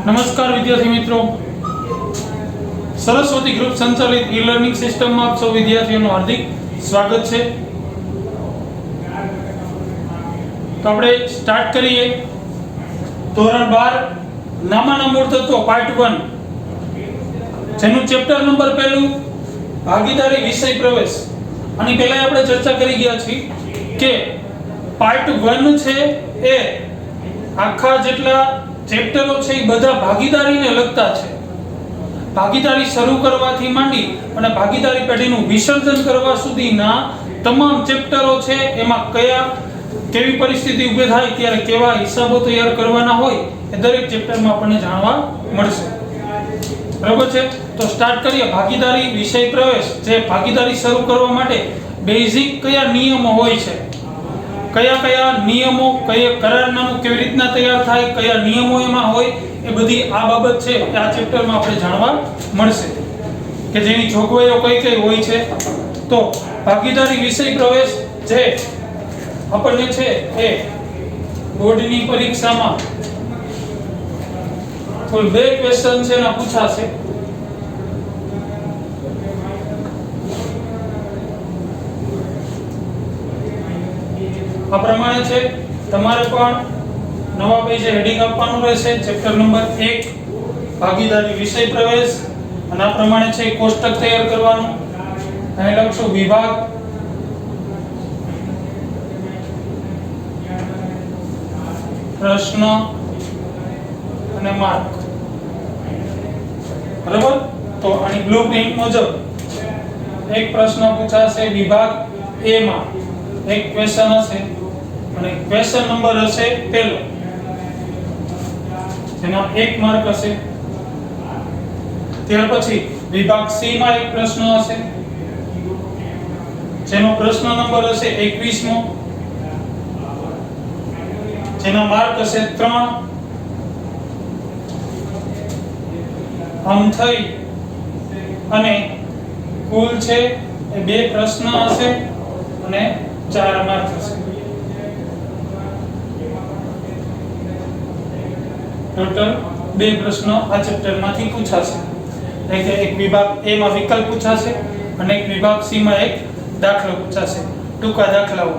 નમસ્કાર વિદ્યાર્થી મિત્રો, સરસ્વતી ગ્રુપ સંચાલિત ઈ લર્નિંગ સિસ્ટમમાં આપ સૌ વિદ્યાર્થીઓનું હાર્દિક સ્વાગત છે। તો આપણે સ્ટાર્ટ કરીએ। ધોરણ 12 નામાના મૂળ તત્વો પાર્ટ 1, જેનું ચેપ્ટર નંબર પહેલું ભાગીદારી વિષય પ્રવેશ। આની પહેલા આપણે ચર્ચા કરી ગયા છીએ કે પાર્ટ 1 છે એ આખા જેટલા ચેપ્ટરો છે એ બધા ભાગીદારીને લગતા છે। ભાગીદારી શરૂ કરવાથી માંડી અને ભાગીદારી પેઢીનું વિસર્જન કરવા સુધીના તમામ ચેપ્ટરો છે એમાં કેવી પરિસ્થિતિ ઊભી થાય ત્યારે કેવા હિસાબો તૈયાર કરવાના હોય એ દરેક ચેપ્ટરમાં આપણને જાણવા મળશે। બરાબર છે? તો સ્ટાર્ટ કરીએ। ભાગીદારી વિષય પ્રવેશ, જે ભાગીદારી શરૂ કરવા માટે બેઝિક કયા નિયમો હોય છે, કયા નિયમો, કયા કરારનામું કેવી રીતના તૈયાર થાય, કયા નિયમો એમાં હોય, એ બધી આ બાબત છે આ ચેપ્ટરમાં આપણે જાણવા મળશે કે જેની જોગવાઈઓ કઈ હોય છે। તો ભાગીદારી વિષય પ્રવેશ જે આપણને છે એ બોર્ડની પરીક્ષામાં કુલ 2 ક્વેશ્ચન છે એના પૂછાશે। આ પ્રમાણે છે, તમારે પણ નવા પેજે હેડિંગ આપવાનું રહેશે। ચેપ્ટર નંબર 1 ભાગીદારી વિષય પ્રવેશ, અને આ પ્રમાણે છે કોષ્ટક તૈયાર કરવાનું। અહીં લખશો વિભાગ, પ્રશ્ન અને માર્ક। બરાબર? તો આની બ્લુપ્રિન્ટ મુજબ એક પ્રશ્ન પૂછાશે વિભાગ A માં, એક ક્વેશ્ચન હશે અને ક્વેશ્ચન નંબર હશે પહેલો, જેનો 1 માર્ક હશે। ત્યાર પછી વિભાગ C માં એક પ્રશ્ન હશે જેનો પ્રશ્ન નંબર હશે 21મો, જેના માર્ક હશે 3। આમ થઈ અને કુલ છે એ 2 પ્રશ્ન હશે અને 4 માર્ક હશે। ટોટલ 2 પ્રશ્નો આ ચેપ્ટરમાંથી પૂછાશે। એટલે કે એક વિભાગ A માં વિકલ્પ પૂછાશે અને એક વિભાગ C માં એક દાખલો પૂછાશે। ટૂંકા દાખલાઓ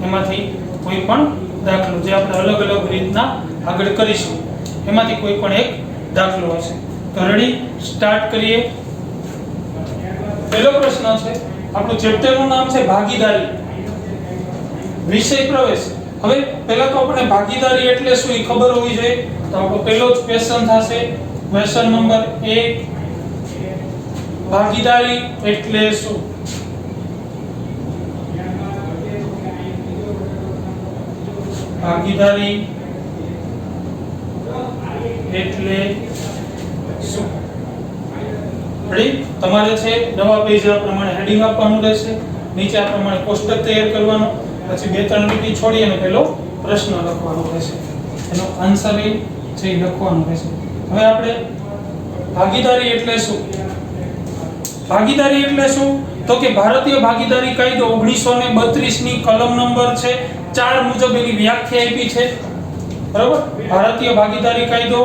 એમાંથી કોઈ પણ દાખલો જે આપણે અલગ અલગ રીતના આગળ કરીશું એમાંથી કોઈ પણ એક દાખલો હશે। તો રેડી, સ્ટાર્ટ કરીએ। પહેલો પ્રશ્ન છે, આપણું ચેપ્ટરનું નામ છે ભાગીદારી વિષય પ્રવેશ। હવે પહેલા તો આપણે ભાગીદારી એટલે શું એ ખબર હોવી જોઈએ। તો આપણો પહેલો જ ક્વેશ્ચન થશે, ક્વેશ્ચન નંબર 1, ભાગીદારી એટલે શું? ભાગીદારી એટલે શું? રેડી? તમારે છે નવા પેજ આ પ્રમાણે હેડિંગ આપવાનું રહેશે, નીચે આ પ્રમાણે કોષ્ટક તૈયાર કરવાનો, પછી 2-3 લીટી છોડી અને પહેલો પ્રશ્ન લખવાનો રહેશે, એનો આન્સર એ છે લખવાનો રહેશે। હવે આપણે ભાગીદારી એટલે શું? ભાગીદારી એટલે શું? તો કે ભારતીય ભાગીદારી કાયદો 1932 ની કલમ નંબર છે 4 મુજબ એની વ્યાખ્યા આપી છે। બરાબર? ભારતીય ભાગીદારી કાયદો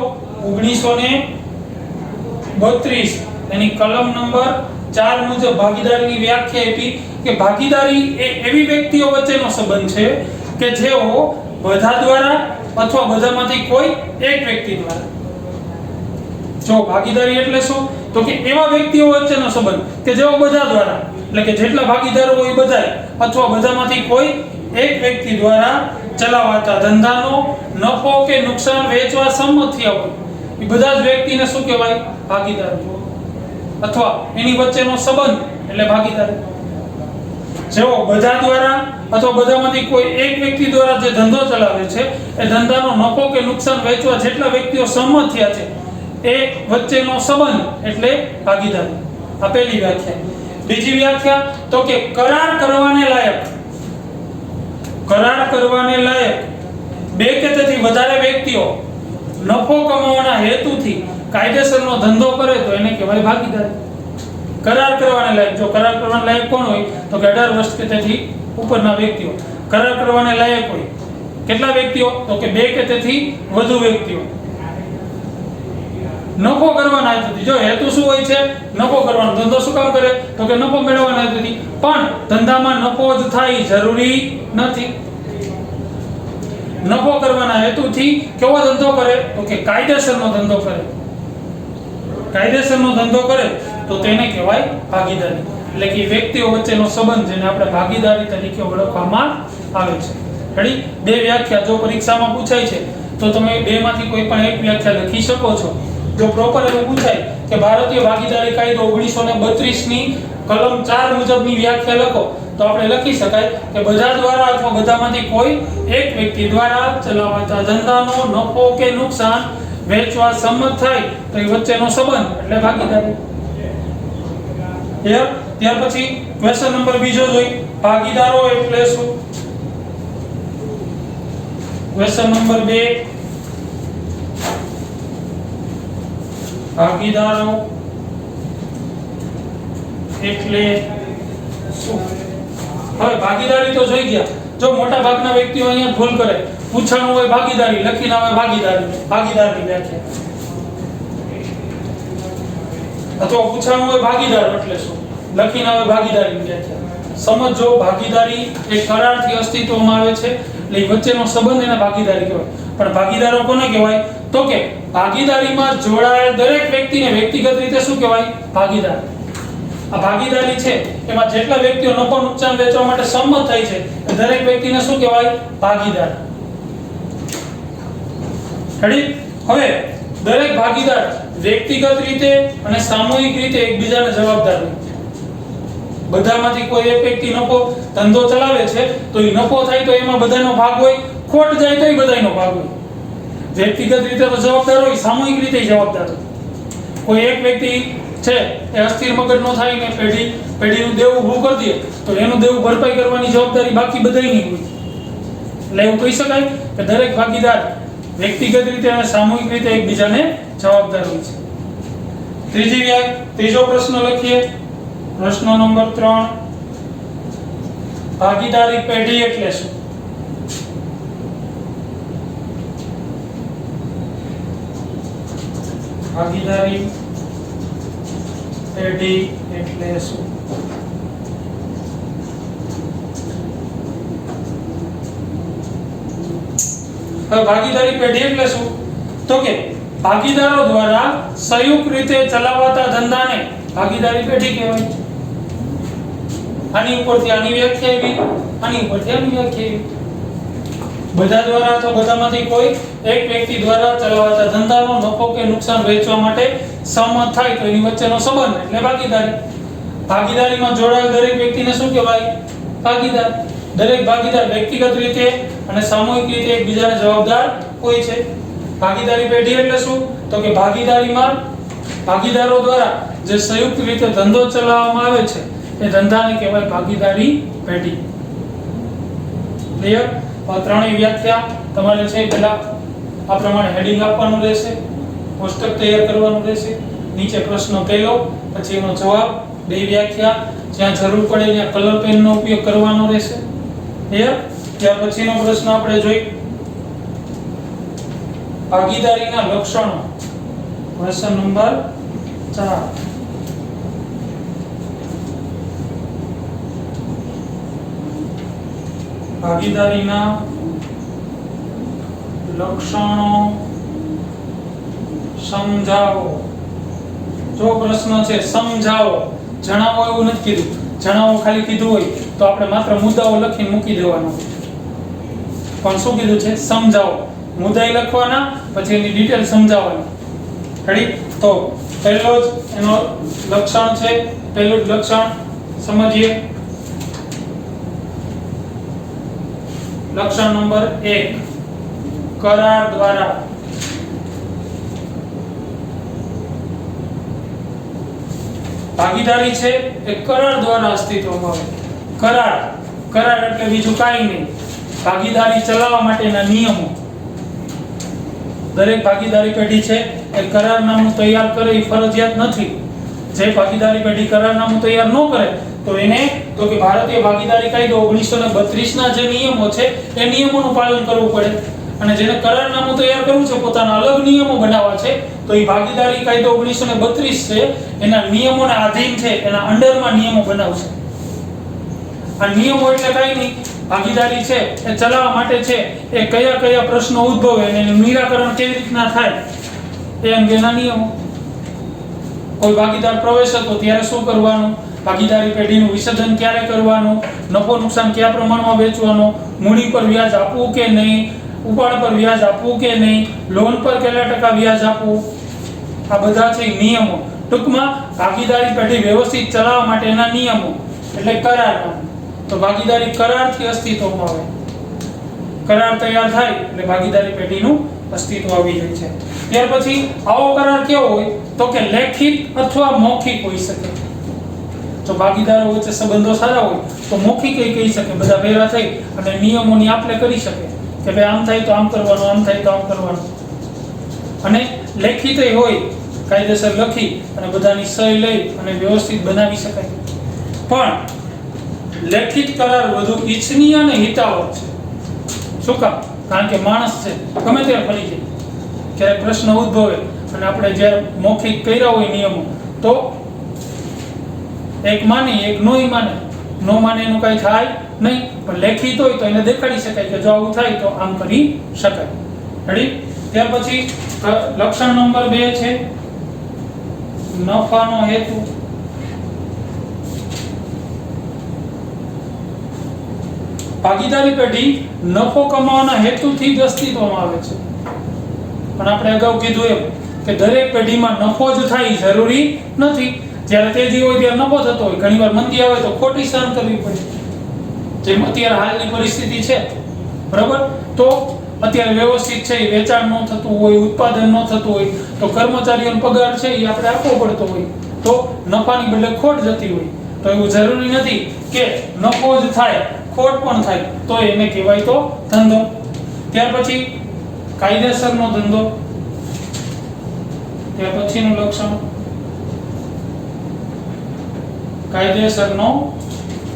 1932 એની કલમ નંબર 4 મુજબ ભાગીદારીની વ્યાખ્યા આપી કે ભાગીદારી એ એવી વ્યક્તિઓ વચ્ચેનો સંબંધ છે કે જેઓ બધા દ્વારા અથવા બધામાંથી કોઈ એક વ્યક્તિ દ્વારા। જો ભાગીદારી એટલે શું? તો કે એવા વ્યક્તિઓ વચ્ચેનો સંબંધ કે જેઓ બધા દ્વારા, એટલે કે જેટલા ભાગીદારો હોય બધા અથવા બધામાંથી કોઈ એક વ્યક્તિ દ્વારા ચલાવાતા ધંધાનો નફો કે નુકસાન વેચવા સંમત થયા હોય એ બધા જ વ્યક્તિને શું કહેવાય? ભાગીદાર, અથવા એની વચ્ચેનો સંબંધ એટલે ભાગીદારી। જેઓ બધા દ્વારા અથવા બધામાંથી કોઈ એક વ્યક્તિ દ્વારા જે ધંધો ચલાવે છે એ ધંધાનો નફો કે નુકસાન વેચવા જેટલા વ્યક્તિઓ સંમત થયા છે એ વચ્ચેનો સંબંધ એટલે ભાગીદારી। આ પહેલી વ્યાખ્યા। બીજી વ્યાખ્યા તો કે કરાર કરવાને લાયક, કરાર કરવાને લાયક 2 કે તેથી વધારે વ્યક્તિઓ નફો કમાવાના હેતુથી કાયદેસરનો ધંધો કરે તો એને કહેવાય ભાગીદારી। કરાર કરવાને લાયક, જો કરાર કરવાને લાયક કોણ હોય? તો કે 18 વર્ષ કે તેથી ઉપરના વ્યક્તિઓ કરાર કરવાને લાયક હોય। કેટલા વ્યક્તિઓ? તો કે 2 કે તેથી વધુ વ્યક્તિઓ। નફો કરવાના હેતુથી. જો હેતુ શું હોય છે? નફો કરવાનો. ધંધો શું કામ કરે? તો કે નફો મેળવવાના હેતુથી. પણ ધંધામાં નફો જ થાય જરૂરી નથી. નફો કરવાના હેતુથી કેવો ધંધો કરે? તો કે કાયદેસરનો ધંધો કરે. કાયદેસરનો ધંધો કરે તો તેને કહેવાય ભાગીદારી. એટલે કે વ્યક્તિઓ વચ્ચેનો સંબંધ જેને આપણે ભાગીદારી તરીકે ઓળખવામાં આવે છે. રેડી? બે વ્યાખ્યા જો પરીક્ષામાં પૂછાય છે તો તમે બે માંથી કોઈ પણ એક વ્યાખ્યા લખી શકો છો. જો પ્રોપર એવું પૂછાય કે ભારતીય ભાગીદારી કાયદો 1932 ની કલમ 4 મુજબની વ્યાખ્યા લખો તો આપણે લખી શકાય કે બધા દ્વારા અથવા બધામાંથી કોઈ એક વ્યક્તિ દ્વારા ચલાવાતા ધંધાનો નફો કે નુકસાન વેચવા સંમત થાય તો એ વચ્ચેનો સંબંધ એટલે ભાગીદારી. ત્યાર પછી ક્વેશ્ચન નંબર બીજો જોઈ, ભાગીદારો એટલે શું? ક્વેશ્ચન નંબર 2, ભાગીદારો એટલે શું? હવે ભાગીદારી તો જોઈ ગયા. જો મોટા ભાગના વ્યક્તિઓ અહીંયા ભૂલ કરે, પૂછવાનું હોય ભાગીદારી, લખીને આવે ભાગીદારી, ભાગીદારની વ્યાખ્યા. અથવા પૂછવાનું હોય ભાગીદાર એટલે શું, લખીને આવે ભાગીદારીની વ્યાખ્યા. સમજો, ભાગીદારી એક કરારથી અસ્તિત્વમાં આવે છે એટલે વચ્ચેનો સંબંધ એને ભાગીદારી કહેવાય. પણ ભાગીદારો કોને કહેવાય? તો કે ભાગીદારીમાં જોડાયેલ દરેક વ્યક્તિને વ્યક્તિગત રીતે શું કહેવાય? ભાગીદાર. આ ભાગીદારી છે એમાં જેટલા વ્યક્તિઓ નફો નુકસાન વેચવા માટે સંમત થાય છે એ દરેક વ્યક્તિને શું કહેવાય? ભાગીદાર. રેડી? હવે દરેક ભાગીદાર વ્યક્તિગત રીતે અને સામૂહિક રીતે એકબીજાને જવાબદાર હોય. બધામાંથી કોઈ એક વ્યક્તિ નફો ધંધો ચલાવે છે તો એ નફો થાય તો એમાં બધાનો ભાગ હોય, ખોટ જાય તો એ બધાનો ભાગ હોય. વ્યક્તિગત રીતે તો જવાબદાર હોય, સામૂહિક રીતે જવાબદાર હોય. કોઈ એક વ્યક્તિ છે એ અસ્થિર મગજનો થાય ને પેઢીનું દેવું ઊભું કરી દે તો એનું દેવું ભરપાઈ કરવાની જવાબદારી બાકી બધાની હોય. એટલે એવું કહી શકાય કે દરેક ભાગીદાર વ્યક્તિગત રીતે અને સામૂહિક રીતે એકબીજાને જવાબદાર હોય છે. ત્રીજો પ્રશ્ન લખીએ. પ્રશ્ન નંબર 3, ભાગીદારી પેઢી એટલે શું? ભાગીદારી પેઢી એટલે શું? હવે ભાગીદારી પેઢી એટલે શું? તો કે ભાગીદારો દ્વારા સંયુક્ત રીતે ચલાવાતા ધંધાને ભાગીદારી પેઢી કહેવાય. આની ઉપરથી આની વ્યાખ્યા આવી, આની ઉપરથી આની વ્યાખ્યા આવી. બધા દ્વારા અથવા બધામાંથી કોઈ એક વ્યક્તિ દ્વારા ચલાવાતા ધંધાનો નફો કે નુકસાન વેચવા માટે સંમત થાય તો એની વચ્ચેનો સંબંધ એટલે ભાગીદારી. ભાગીદારીમાં જોડાયેલ દરેક વ્યક્તિને શું કહેવાય? ભાગીદાર. દરેક ભાગીદાર વ્યક્તિગત રીતે અને સામૂહિક રીતે એકબીજાને જવાબદાર હોય છે. ભાગીદારી પેઢી એટલે શું? તો કે ભાગીદારીમાં ભાગીદારો દ્વારા જે સંયુક્ત રીતે ધંધો ચલાવવામાં આવે છે એ ધંધાને કહેવાય ભાગીદારી પેઢી. ક્લિયર? આ ત્રણેય વ્યાખ્યા તમારે છે પહેલા આ પ્રમાણે હેડિંગ આપવાનું રહેશે, કોષ્ટક તૈયાર કરવાનું રહેશે, નીચે પ્રશ્ન પહેલો પછી એનો જવાબ, બે વ્યાખ્યા, જ્યાં જરૂર પડે ત્યાં કલર પેનનો ઉપયોગ કરવાનો રહેશે. ક્લિયર? ત્યાર પછીનો પ્રશ્ન આપણે જોઈ ભાગીદારીના લક્ષણો. ક્વેશ્ચન નંબર 4, ભાગીદારીના લક્ષણો સમજાવો. જો પ્રશ્ન છે સમજાવો, જણાવો એવું નથી કીધું. જણાવો ખાલી કીધું હોય તો આપણે માત્ર મુદ્દાઓ લખીને મૂકી દેવાનો, પણ શું કીધું છે? સમજાવો. મુદ્દાઈ લખવાના, પછી એની ડિટેલ સમજાવવાની. રેડી? તો પહેલો જ એનો લક્ષણ છે, પહેલું જ લક્ષણ સમજીએ. લક્ષણ નંબર 1, કરાર દ્વારા. ભાગીદારી છે એ કરાર દ્વારા અસ્તિત્વમાં આવે. કરાર એટલે બીજું કાંઈ નહીં, ભાગીદારી ચલાવવા માટેના નિયમો. દરેક ભાગીદારી પેઢી છે એ કરારનામું તૈયાર કરે એ ફરજિયાત નથી. જે ભાગીદારી પેઢી કરારનામું તૈયાર ન કરે તો એને તો કે ભારતીય ભાગીદારી કાયદો 1932 ના જે નિયમો છે એ નિયમોનું પાલન કરવું પડે. અને જેને કરારનામું તૈયાર કરવું છે, પોતાના અલગ નિયમો બનાવવા છે, તો એ ભાગીદારી કાયદો 1932 છે એના નિયમોના આધીન છે, એના અંડરમાં નિયમો બનાવશે. આ નિયમો એટલે કાંઈ નહીં, ભાગીદારી છે એ ચલાવવા માટે છે એ કયા કયા પ્રશ્નો ઉદ્ભવે અને એનું નિરાકરણ કેવી રીતના થાય એ અંગેના નિયમો. કોઈ ભાગીદાર પ્રવેશે તો ત્યારે શું કરવાનું, ભાગીદારી પેઢીનું વિસર્જન ક્યારે કરવાનું, નફો નુકસાન કયા પ્રમાણમાં વેચવાનો, મૂડી પર વ્યાજ આપવું કે નહીં, ઉપાડ પર વ્યાજ આપવું કે નહીં, લોન પર કેટલા ટકા વ્યાજ આપવું, આ બધા છે નિયમો. ટૂંકમાં ભાગીદારી પેઢી વ્યવસ્થિત ચલાવવા માટેના નિયમો એટલે કરારનામું. તો ભાગીદારી કરારથી અસ્તિત્વમાં આવે, કરાર તૈયાર થાય એટલે ભાગીદારી પેઢીનું અસ્તિત્વ આવી જાય છે. ત્યાર પછી આવો કરાર કેવો હોય તો કે લેખિત અથવા મૌખિક હોઈ શકે. જો ભાગીદારો વચ્ચે સંબંધો સારા હોય તો મૌખિક કહી શકે, બધા ભેગા થઈ અને નિયમોની આપલે કરી શકે કે ભાઈ આમ થાય તો આમ કરવાનું, આમ થાય તો આમ કરવાનું. અને લેખિત હોય, કાયદેસર લખી અને બધાની સહી લઈ અને વ્યવસ્થિત બનાવી શકાય. પણ લેખિત કરાર વધુ ઈચ્છનીય અને હિતાવહ છે. શું કામ? કારણ કે માણસ છે ગમે ત્યારે ફરી જાય, ક્યારેક પ્રશ્ન ઉદ્ભવે અને આપણે જ્યારે મૌખિક કર્યા હોય નિયમો તો એક માની એક નોય માને, નો માને એનું કઈ થાય નહીં. પણ લેખિત હોય તો એને દેખાડી શકાય કે જો આવું થાય તો આમ કરી શકાય. રેડી? ત્યાર પછી લક્ષણ નંબર 2 છે નફાનો હેતુ. ભાગીદારી પેઢી નફો કમાવાના હેતુથી જ અસ્તિત્વમાં આવે છે. પણ આપણે અગાઉ કીધું એમ કે દરેક પેઢીમાં નફો જ થાય જરૂરી નથી. જ્યારે તેજી હોય ત્યારે નફો થતો હોય, ઘણીવાર મંદી આવે તો ખોટી સહન કરવી પડે, જેમ અત્યારે હાલની પરિસ્થિતિ છે. બરાબર? તો અત્યારે વ્યવસ્થિત છે વેચાણ ન થતું હોય, ઉત્પાદન ન થતું હોય તો કર્મચારીઓનો પગાર છે એ આપણે આપવો પડતો હોય, તો નફાની બદલે ખોટ જતી હોય. તો એવું જરૂરી નથી કે નફો જ થાય, ખોટ પણ થાય તો એને કહેવાય તો ધંધો. ત્યાર પછી કાયદેસરનો ધંધો. ત્યાર પછીનું લક્ષણ કાયદેસરનો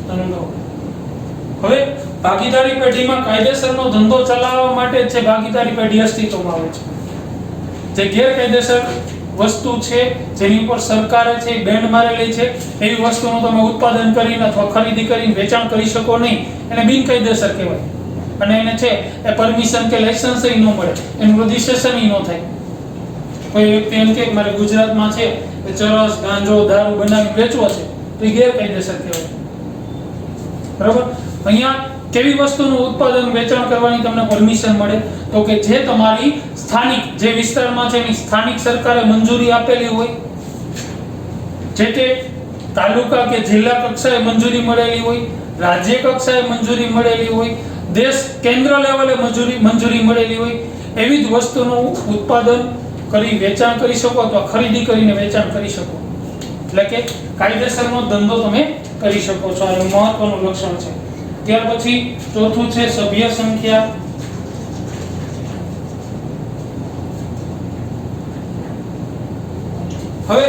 ધંધો. હવે ભાગીદારી પેઢીમાં કાયદેસરનો ધંધો ચલાવવા માટે છે ભાગીદારી પેઢી અસ્તિત્વમાં આવે છે. જે ગેરકાયદેસર વસ્તુ છે જેની ઉપર સરકારે છે બેન્ડ મારેલી છે એવી વસ્તુનું તમે ઉત્પાદન કરીને અથવા ખરીદી કરીને વેચાણ કરી શકો નહીં, એને બિનકાયદેસર કહેવાય. અને એને છે એ પરમિશન કે લાયસન્સ ન મળે, એનું રજીસ્ટ્રેશન ન થાય. કોઈ વ્યક્તિ એમ કે મારે ગુજરાતમાં છે ચરસ, ગાંજો, દારૂ બનાવી વેચવો છે તો એ ગેરકાયદેસર કહેવાય. બરાબર? અહીંયા કેવી વસ્તુનું ઉત્પાદન વેચાણ કરવાની તમને પરમિશન મળે તો કે જે તમારી સ્થાનિક જે વિસ્તારમાં છે એની સ્થાનિક સરકારે મંજૂરી આપેલી હોય, જે તે તાલુકા કે જિલ્લા કક્ષાએ મંજૂરી મળેલી હોય, રાજ્ય કક્ષાએ મંજૂરી મળેલી હોય, દેશ કેન્દ્ર લેવલે મંજૂરી મળેલી હોય, એવી જ વસ્તુનું ઉત્પાદન કરી વેચાણ કરી શકો અથવા ખરીદી કરીને વેચાણ કરી શકો. એટલે કે કાયદેસરનો ધંધો તમે કરી શકો છો. આ મહત્વનું લક્ષણ છે. ત્યાર પછી ચોથું છે સભ્ય સંખ્યા. હવે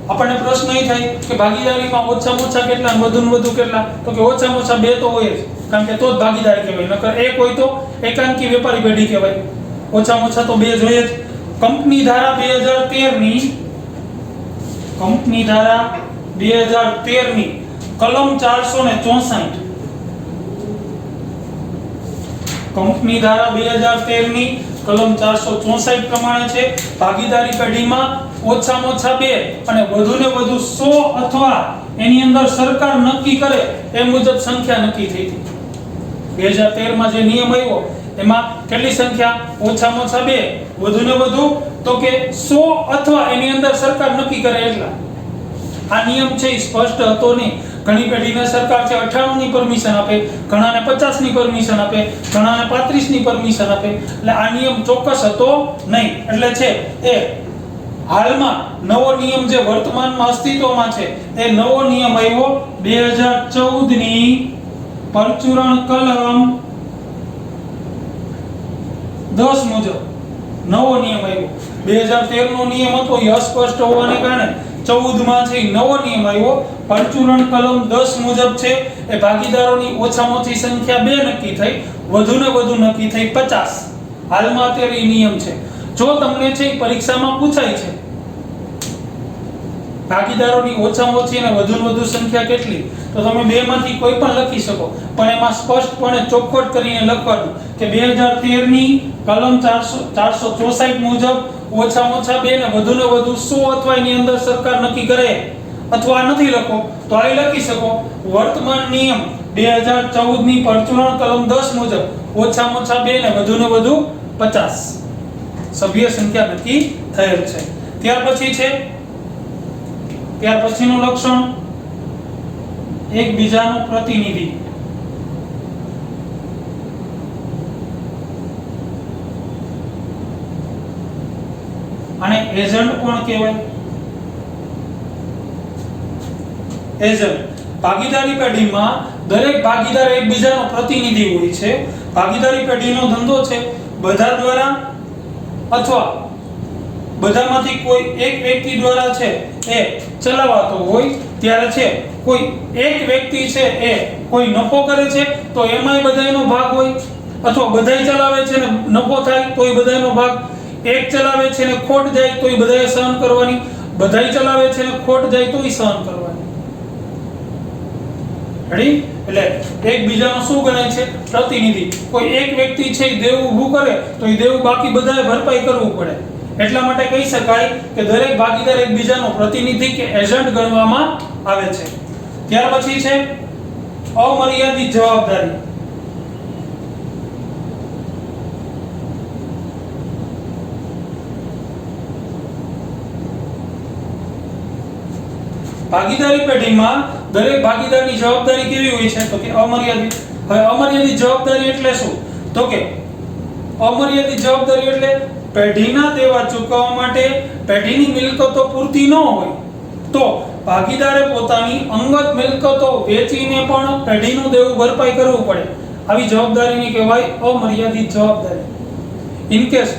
આપણને પ્રશ્ન એ થાય કે ભાગીદારીમાં ઓછામાં ઓછા કેટલા અને વધુમાં વધુ કેટલા, તો કે ઓછામાં ઓછા 2 તો હોય જ, કારણ કે તો જ ભાગીદારી કહેવાય. નકર એક હોય તો એકાંકી વેપારી પેઢી કહેવાય. ઓછામાં ઓછા તો 2 જોઈએ જ. કંપની ધારા 2013 ની કલમ 464. કંપની ધારા 2013 ની કલમ 464 પ્રમાણે છે ભાગીદારી પેઢીમાં ઓછામાં ઓછા 2 અને વધુને વધુ 100 અથવા એની અંદર સરકાર નક્કી કરે એ મુજબ સંખ્યા નક્કી થઈ હતી. 2013 માં જે નિયમ આવ્યો એમાં કેટલી સંખ્યા? ઓછામાં ઓછા 2, વધુને વધુ તો કે 100 અથવા એની અંદર સરકાર નક્કી કરે એટલા. આ નિયમ છે એ સ્પષ્ટ હતો નહીં. ઘણી પેઢીને સરકાર છે 98 ની પરમિશન આપે, ઘણાને 50 ની પરમિશન આપે, ઘણાને 35 ની પરમિશન આપે. એટલે આ નિયમ ચોક્કસ હતો નહીં. એટલે છે એ હાલમાં નવો નિયમ જે વર્તમાનમાં અસ્તિત્વમાં છે એ નવો નિયમ આવ્યો 2014 ની પરચુરણ કલમ 10 મુજબ નવો નિયમ આવ્યો. 2013 નો નિયમ હતો એ અસ્પષ્ટ હોવાને કારણે 14 માં છે નવો નિયમ આવ્યો. પરચુરણ કલમ 10 મુજબ છે એ ભાગીદારોની ઓછામાં ઓછી સંખ્યા 2 નક્કી થઈ, વધુને વધુ નક્કી થઈ 50. હાલમાં અત્યારે ઈ નિયમ છે. જો તમને છે ઈ પરીક્ષામાં પૂછાય છે ભાગીદારોની ઓછામાં ઓછી અને વધુમાં વધુ સંખ્યા કેટલી, તો તમે બે માંથી કોઈ પણ લખી શકો, પણ એમાં સ્પષ્ટપણે ચોખવટ કરીને લખવાનું કે 2013 ની કલમ 464 મુજબ ઓછામાં ઓછા બે ને વધુ 100 અથવા એની અંદર સરકાર નક્કી કરે, અથવા નથી લખો તો આ લખી શકો વર્તમાન નિયમ 2014 ની પરચુરણ કલમ 10 મુજબ ઓછામાં ઓછા બે ને વધુ 50 સભ્ય સંખ્યા નક્કી થયેલ છે. ત્યાર પછીનું લક્ષણ એકબીજાનો પ્રતિનિધિ. અને એજન્ટ કોણ કહેવાય? એજન્ટ. ભાગીદારી પેઢીમાં દરેક ભાગીદાર એકબીજાનો પ્રતિનિધિ હોય છે. ભાગીદારી પેઢીનો ધંધો છે બધા દ્વારા અથવા બધામાંથી કોઈ એક વ્યક્તિ દ્વારા છે એ ચલાવાતો હોય, ત્યારે છે કોઈ એક વ્યક્તિ છે એ કોઈ નફો કરે છે તો એમાંય બધાયનો ભાગ હોય, અથવા બધાય ચલાવે છે ને નફો થાય તો એ બધાયનો ભાગ, એક ચલાવે છે ને ખોટ જાય તો એ બધાએ સહન કરવાની, બધાય ચલાવે છે ને ખોટ જાય તો એ સહન કરવાની. રેડી? એટલે એકબીજાનો શું ગણાય છે? પ્રતિનિધિ. કોઈ એક વ્યક્તિ છે એ દેવું ઊભું કરે તો એ દેવું બાકી બધાએ ભરપાઈ કરવું પડે. એટલા માટે કહી શકાય કે દરેક ભાગીદાર એકબીજાનો પ્રતિનિધિ કે એજન્ટ ગણવામાં આવે છે. ત્યાર પછી છે અમર્યાદિત જવાબદારી. ભાગીદારી પેઢીમાં દરેક ભાગીદારની જવાબદારી કેવી હોય છે? તો કે અમર્યાદિત. હવે અમર્યાદિત જવાબદારી એટલે શું? તો કે અમર્યાદિત જવાબદારી એટલે પેઢીના દેવા ચૂકવવા માટે પેઢીની મિલકતો પૂરતી ન હોય તો ભાગીદારે પોતાની અંગત મિલકતો વેચીને પણ પેઢીનું દેવું ભરપાઈ કરવું પડે. આવી જવાબદારીને કહેવાય અમર્યાદિત જવાબદારી. ઇન કેસ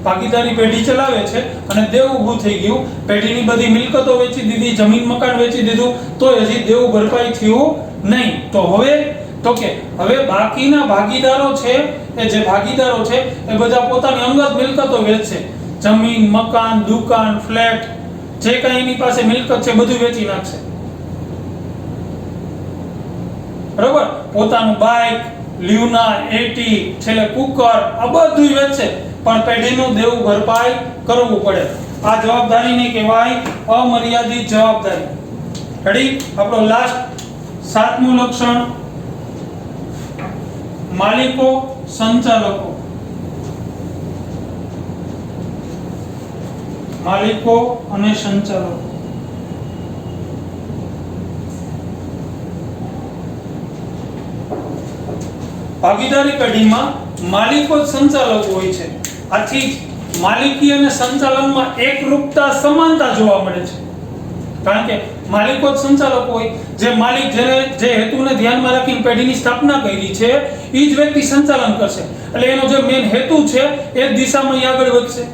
ભાગીદારી પેઢી ચલાવે છે અને દેવું ઊભું થઈ ગયું, પેઢીની બધી મિલકતો વેચી દીધી, જમીન મકાન વેચી દીધું, તો હજી દેવું ભરપાઈ થયું નહીં, તો હવે બાકીના ભાગીદારો છે એ જે ભાગીદારો છે એ બધા પોતાની અંગત મિલકતો વેચશે. જમીન, મકાન, દુકાન, ફ્લેટ, જે કાંઈ એની પાસે મિલકત છે બધું વેચી નાખશે. બરાબર? પોતાનું બાઇક, લ્યુના, એટી, છેલ્લે કુકર, આ બધું વેચશે, પણ પેઢીનું દેવું ભરપાઈ કરવું પડે. આ જવાબદારીને કહેવાય અમર્યાદિત જવાબદારી. રેડી? આપણો લાસ્ટ 7મું લક્ષણ માલિકો સંચાલકો. માલિકો અને સંચાલકો. ભાગીદારી પેઢીમાં માલિકો જ સંચાલકો હોય છે. આથી માલિકી અને સંચાલનમાં એકરૂપતા, સમાનતા જોવા મળે છે. કારણ કે માલિકો જ સંચાલકો હોય. જે માલિક જે હેતુને ધ્યાનમાં રાખીને પેઢીની સ્થાપના કરી છે એ જ વ્યક્તિ સંચાલન કરશે. એટલે એનો જે મેઇન હેતુ છે એ જ દિશામાં આગળ વધશે.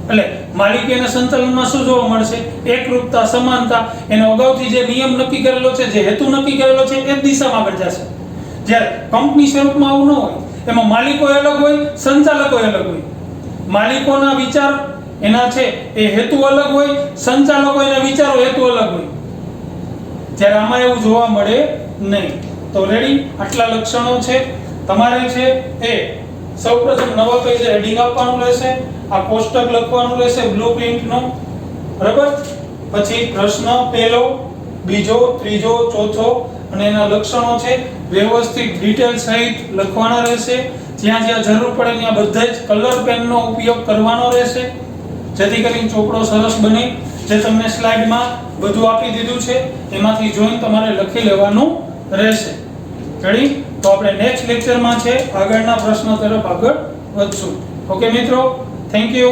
એટલે માલિકી અને સંચાલનમાં શું જોવા મળશે? એકરૂપતા, સમાનતા. એનો અગાઉથી જે નિયમ નક્કી કરેલો છે, જે હેતુ નક્કી કરેલો છે, એ જ દિશામાં આગળ જશે. જ્યારે કંપની સ્વરૂપમાં આવું ન હોય. એમાં માલિકો અલગ હોય, સંચાલકો અલગ હોય. માલિકોના વિચાર એના છે એ હેતુ અલગ હોય, સંચાલકો એના વિચારો હેતુ અલગ હોય. જ્યારે આમાં એવું જોવા મળે નહીં. તો રેડી? આટલા લક્ષણો છે. તમારે છે એ સૌપ્રથમ નવા પેજે હેડિંગ આપવાનું રહેશે, આ કોષ્ટક લખવાનું રહેશે બ્લુપ્રિન્ટનો. બરાબર? પછી પ્રશ્ન પહેલો, બીજો, ત્રીજો, ચોથો અને એના લક્ષણો છે વ્યવસ્થિત ડિટેલ સહિત લખવાના રહેશે. જ્યાં જ્યાં જરૂર પડે ત્યાં બધે જ કલર પેનનો ઉપયોગ કરવાનો રહેશે, જેથી કરીને ચોપડો સરસ બને. જે તમને સ્લાઇડમાં બધું આપી દીધું છે એમાંથી જોઈને તમારે લખી લેવાનું રહેશે. રેડી? તો આપણે નેક્સ્ટ લેક્ચરમાં છે આગળના પ્રશ્નો તરફ આગળ વધશું. ઓકે મિત્રો, થેન્ક યુ.